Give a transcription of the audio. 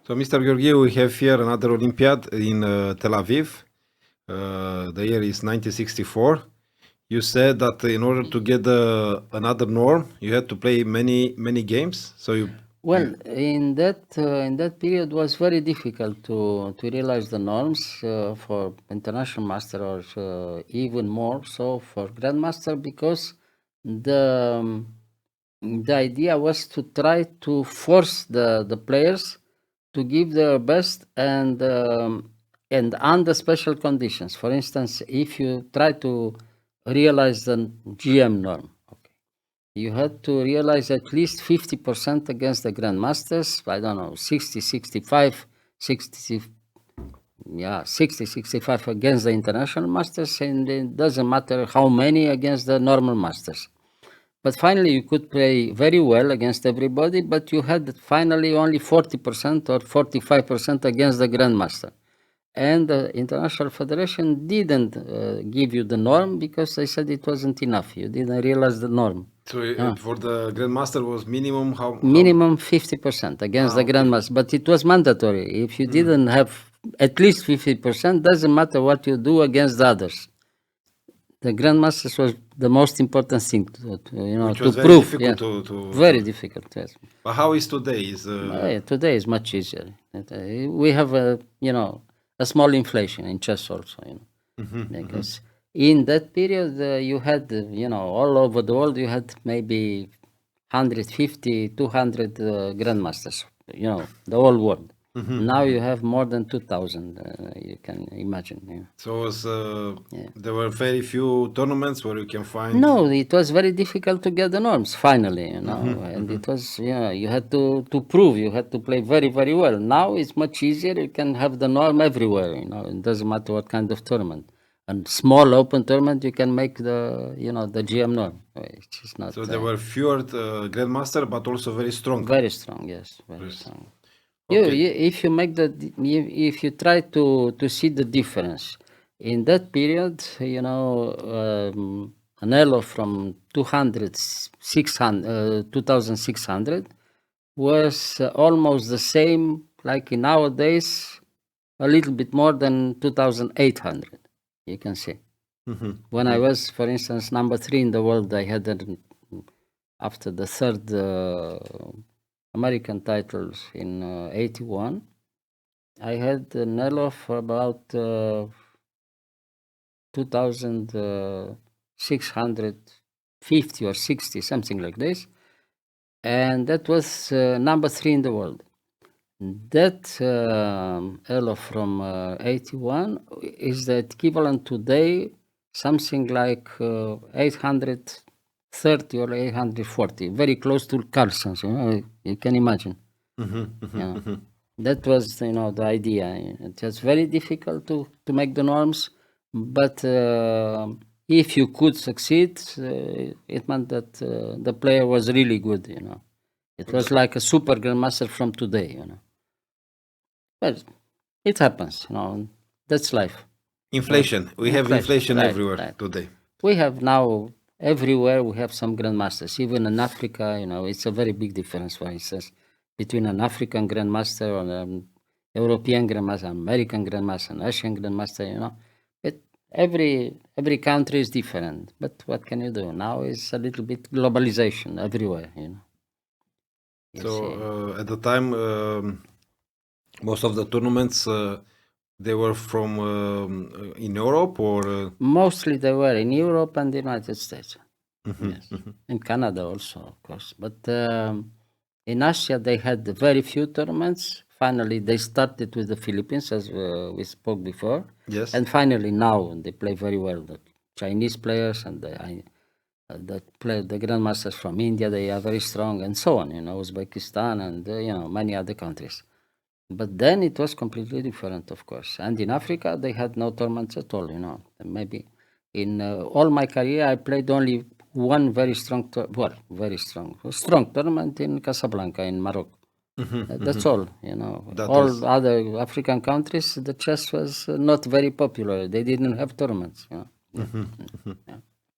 So, Mr. Gheorghiu, we have here another Olympiad in Tel Aviv. The year is 1964. You said that in order to get another norm, you had to play many games. So Well, in that period was very difficult to realize the norms for international master or even more so for grandmaster, because the the idea was to try to force the players to give their best and under special conditions. For instance, if you try to realize the GM norm, you had to realize at least 50% against the grandmasters. I don't know, 60, 65, 60, yeah, 60, 65 against the international masters, and it doesn't matter how many against the normal masters. But finally, you could play very well against everybody, but you had finally only 40% or 45% against the grandmaster. And the International Federation didn't give you the norm because they said it wasn't enough. You didn't realize the norm. So for the grandmaster was minimum how? Minimum 50% against the grandmaster, but it was mandatory. If you didn't have at least 50%, doesn't matter what you do against the others. The grandmasters was the most important thing Which to was very prove. difficult Very difficult. Yes. But how is today? Today is much easier. We have a small inflation in chess also. Because in that period you had all over the world you had maybe 150, 200 grandmasters. The whole world. Now you have more than 2,000. You can imagine. So there were very few tournaments where you can find. No, it was very difficult to get the norms finally, and it was you had to prove, you had to play very, very well. Now it's much easier. You can have the norm everywhere. It doesn't matter what kind of tournament. And small open tournament, you can make the the GM norm. Which is not. So there were fewer grandmaster, but also very strong. Very strong, yes, very strong. If you make if you try to see the difference in that period, an elo from 2,600 was almost the same like in nowadays, a little bit more than 2,800. You can see. When I was, for instance, number 3 in the world, I had after the third American titles in 81, I had an elo of about 2,650 or 60, something like this. And that was number 3 in the world. That elo from 81 is the equivalent today, something like 830 or 840, very close to Carlsen's. You can imagine. That was the idea. It was very difficult to make the norms, but if you could succeed, it meant that the player was really good. It was like a super grandmaster from today. But it happens. That's life. Inflation. We have inflation everywhere today. We have now everywhere. We have some grandmasters. Even in Africa, it's a very big difference. For instance, between an African grandmaster or an European grandmaster, American grandmaster, an Asian grandmaster. Every country is different. But what can you do? Now it's a little bit globalization everywhere. So at the time, most of the tournaments they were from in Europe, or mostly they were in Europe and the United States. Yes. In Canada also, of course. But in Asia they had very few tournaments. Finally, they started with the Philippines, as we spoke before. Yes. And finally, now they play very well. The Chinese players and the grandmasters from India, they are very strong, and so on. Uzbekistan and many other countries. But then it was completely different, of course. And in Africa, they had no tournaments at all. Maybe in all my career, I played only one very strong tournament in Casablanca, in Morocco. That's all. All other African countries, the chess was not very popular. They didn't have tournaments. Yeah.